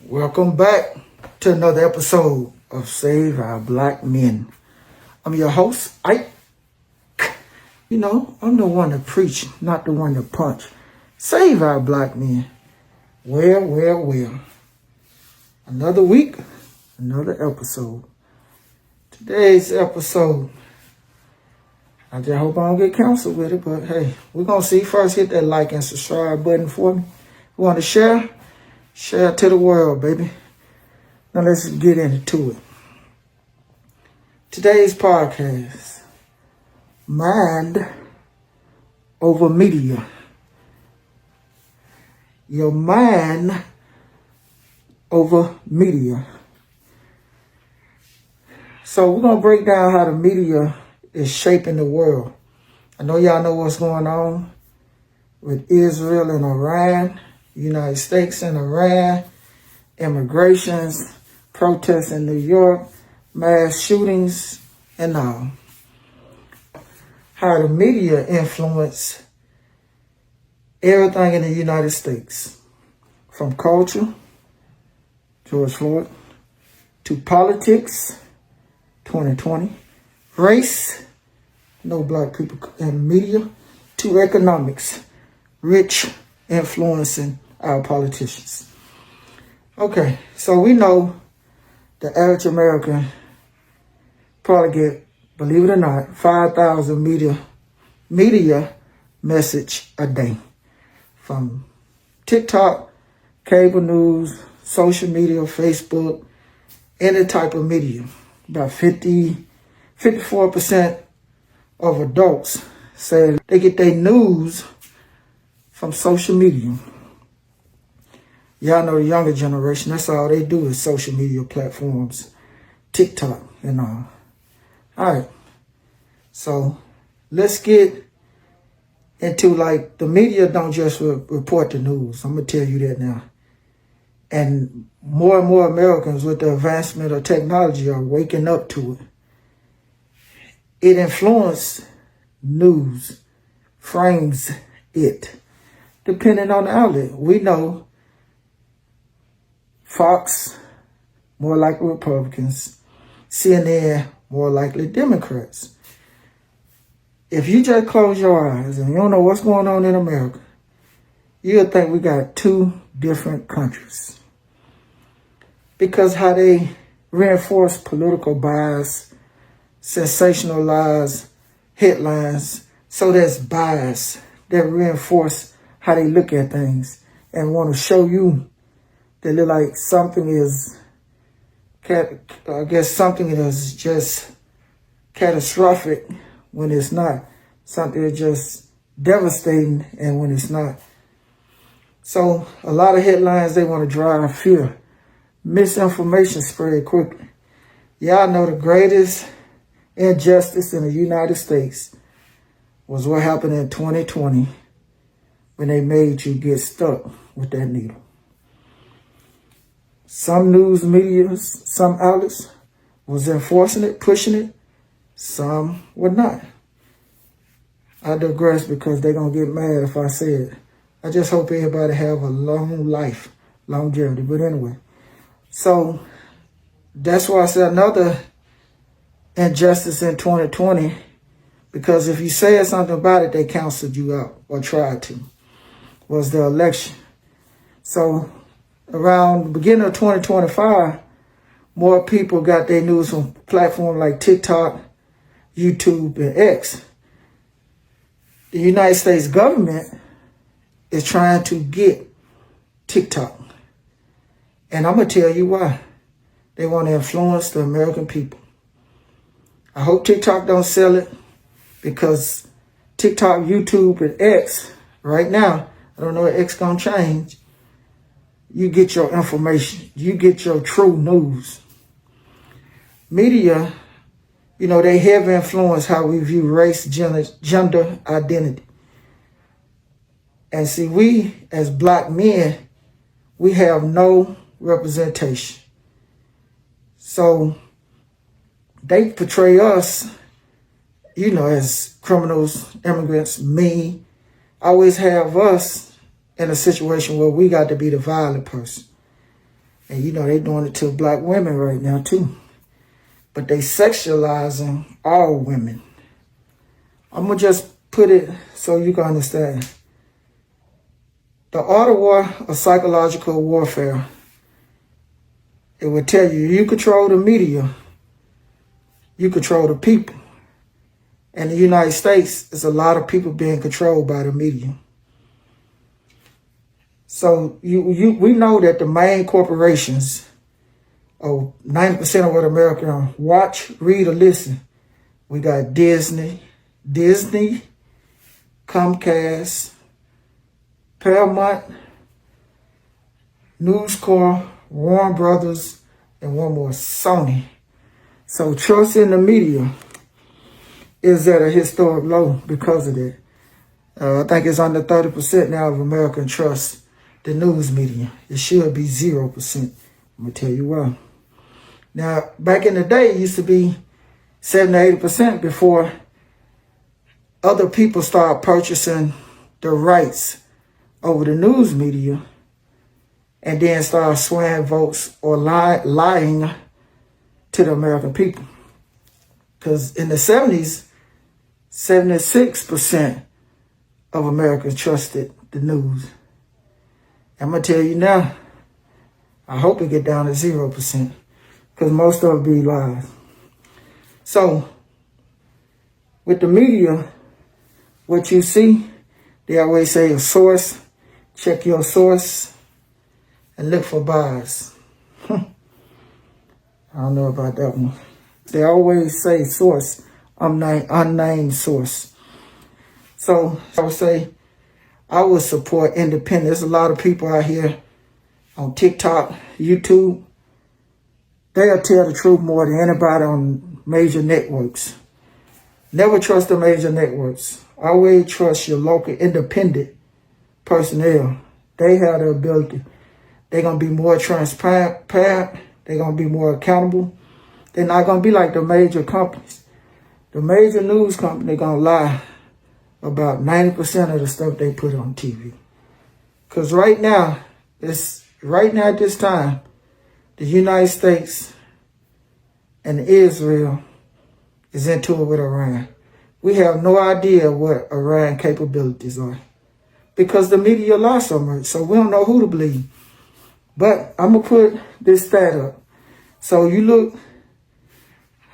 Welcome back to another episode of Save Our Black Men. I'm your host, Ike. You know, I'm the one to preach, not the one to punch. Save our black men. Well. Another week, another episode. Today's episode, I just hope I don't get canceled with it, but hey, we're going to see. First, hit that like and subscribe button for me. You want to share? Share it to the world, baby. Now let's get into it. Today's podcast, Mind over Media. Your mind over media. So we're going to break down how the media is shaping the world. I know y'all know what's going on with Israel and Iran, United States and Iran, immigrations, protests in New York, mass shootings, and all. How the media influence everything in the United States, from culture, George Floyd, to politics, 2020, race, no black people in media, to economics, rich influencing our politicians. Okay, so we know the average American probably get, believe it or not, 5,000 media message a day. From TikTok, cable news, social media, Facebook, any type of media. About 54% of adults say they get their news from social media. Y'all know the younger generation, that's all they do is social media platforms, TikTok and all. All right, so let's get into, like, the media don't just report the news. I'm going to tell you that now. And more Americans with the advancement of technology are waking up to it. It influences news, frames it, depending on the outlet. We know Fox, more likely Republicans, CNN, more likely Democrats. If you just close your eyes and you don't know what's going on in America, you'll think we got two different countries. Because how they reinforce political bias, sensationalize headlines, so there's bias that reinforce how they look at things and want to show you that look like something is, something is just catastrophic when it's not. Something is just devastating and when it's not. So a lot of headlines, they want to drive fear. Misinformation spread quickly. Y'all know the greatest injustice in the United States was what happened in 2020 when they made you get stuck with that needle. Some news media, some outlets was enforcing it, pushing it. Some were not. I digress because they're going to get mad if I say it. I just hope everybody have a long life, longevity. But anyway, so that's why I said another injustice in 2020, because if you said something about it, they canceled you out or tried to, was the election. So around the beginning of 2025, more people got their news from platforms like TikTok, YouTube, and X. The United States government is trying to get TikTok. And I'm going to tell you why. They want to influence the American people. I hope TikTok don't sell it, because TikTok, YouTube, and X, right now, I don't know if X going to change. You get your information. You get your true news. Media, you know, they have influenced how we view race, gender, identity. And see, we as black men, we have no representation. So they portray us, you know, as criminals, immigrants, mean. Always have us in a situation where we got to be the violent person. And you know, they doing it to black women right now too. But they sexualizing all women. I'm going to just put it so you can understand. The art of war or psychological warfare, it will tell you, you control the media, you control the people. And in the United States, there's a lot of people being controlled by the media. So we know that the main corporations, 90% of what Americans watch, read, or listen. We got Disney, Comcast, Paramount, News Corp, Warner Brothers, and one more, Sony. So trust in the media is at a historic low because of that. I think it's under 30% now of American trust the news media. It should be 0%. I'm going to tell you why. Now, back in the day, it used to be 70 to 80% before other people started purchasing the rights over the news media and then started swaying votes or lying to the American people. Because in the 70s, 76% of Americans trusted the news. I'm going to tell you now, I hope it get down to 0%, because most of it be lies. So, with the media, what you see, they always say a source, check your source, and look for bias. I don't know about that one. They always say source, unnamed source. So I would say I would support independent. There's a lot of people out here on TikTok, YouTube. They'll tell the truth more than anybody on major networks. Never trust the major networks. Always trust your local independent personnel. They have the ability. They're going to be more transparent. They're going to be more accountable. They're not going to be like the major companies. The major news company, they're going to lie about 90% of the stuff they put on TV. Because right now at this time, the United States and Israel is into it with Iran. We have no idea what Iran capabilities are because the media lie so much, so we don't know who to believe. But I'm going to put this stat up. So you look,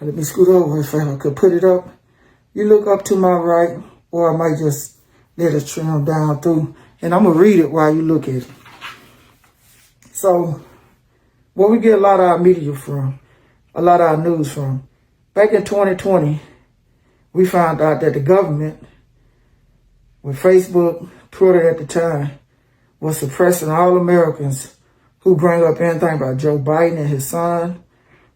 let me scoot over if I could put it up. You look up to my right, or I might just let it trim down through, and I'm going to read it while you look at it. So, where we get a lot of our media from, a lot of our news from, back in 2020, we found out that the government, with Facebook, Twitter at the time, was suppressing all Americans who bring up anything about Joe Biden and his son,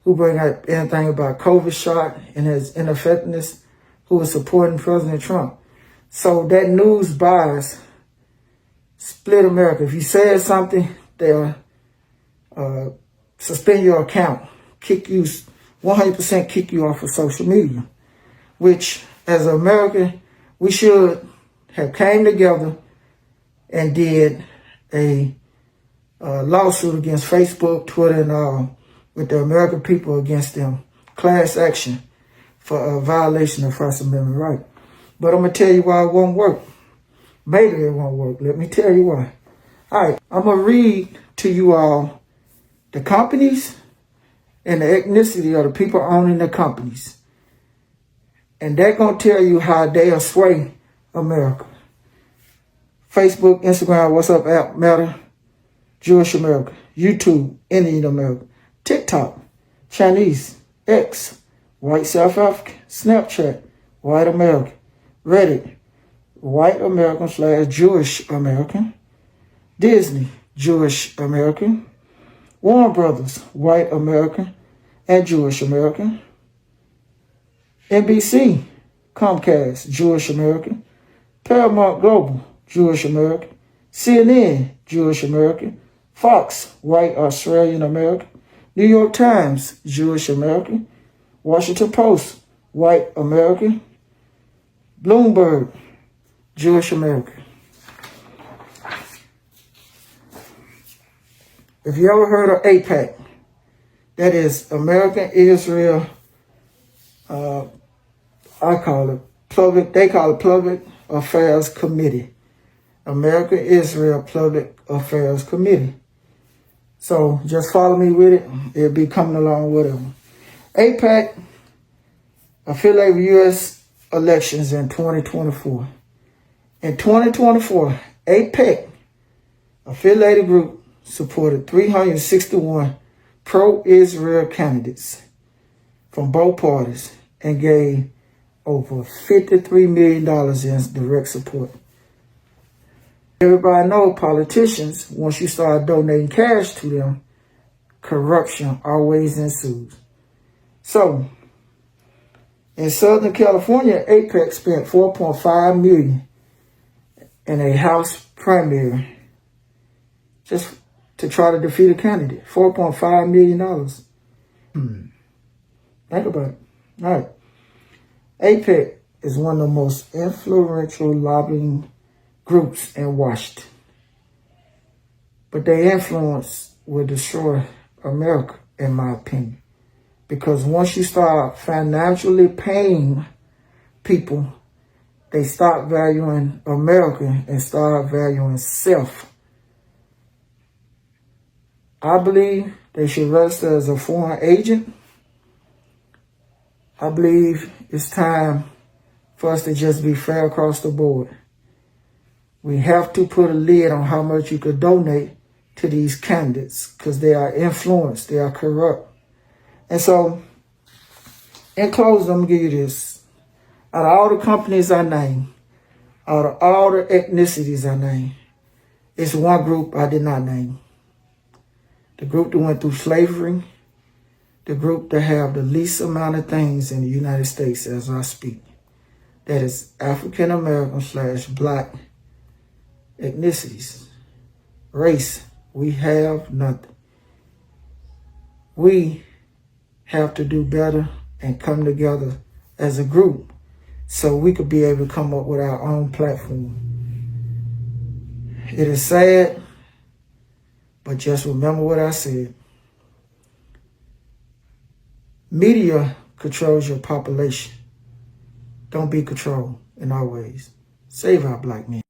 who bring up anything about COVID shot and his ineffectiveness, who was supporting President Trump. So that news bias split America. If you said something, they'll suspend your account, kick you, 100% kick you off of social media, which as an American, we should have came together and did a lawsuit against Facebook, Twitter, and all, with the American people against them, class action for a violation of First Amendment right. But I'm going to tell you why it won't work. Maybe it won't work. Let me tell you why. All right, I'm going to read to you all the companies and the ethnicity of the people owning the companies. And they're going to tell you how they'll sway America. Facebook, Instagram, WhatsApp, app, Meta, Jewish America, YouTube, Indian America, TikTok, Chinese, X, white South African, Snapchat, white American, Reddit, white American / Jewish American, Disney, Jewish American, Warner Brothers, white American and Jewish American, NBC, Comcast, Jewish American, Paramount Global, Jewish American, CNN, Jewish American, Fox, white Australian American, New York Times, Jewish American, Washington Post, white American, Bloomberg, Jewish American. If you ever heard of APAC, that is American Israel, they call it Public Affairs Committee. American Israel Public Affairs Committee. So just follow me with it. It'll be coming along with it. APAC affiliated with U.S. elections in 2024. In 2024, APAC affiliated group supported 361 pro-Israel candidates from both parties and gave over $53 million in direct support. Everybody knows politicians, once you start donating cash to them, corruption always ensues. So, in Southern California, APAC spent $4.5 million in a House primary just to try to defeat a candidate. $4.5 million. Think about it. All right. APAC is one of the most influential lobbying groups in Washington. But their influence will destroy America, in my opinion. Because once you start financially paying people, they stop valuing America and start valuing self. I believe they should register as a foreign agent. I believe it's time for us to just be fair across the board. We have to put a lid on how much you could donate to these candidates because they are influenced, they are corrupt. And so, in closing, I'm going to give you this. Out of all the companies I named, out of all the ethnicities I named, it's one group I did not name. The group that went through slavery, the group that have the least amount of things in the United States as I speak. That is African American / Black ethnicities. Race, we have nothing. We have to do better and come together as a group so we could be able to come up with our own platform. It is sad, but just remember what I said. Media controls your population. Don't be controlled in our ways. Save our black men.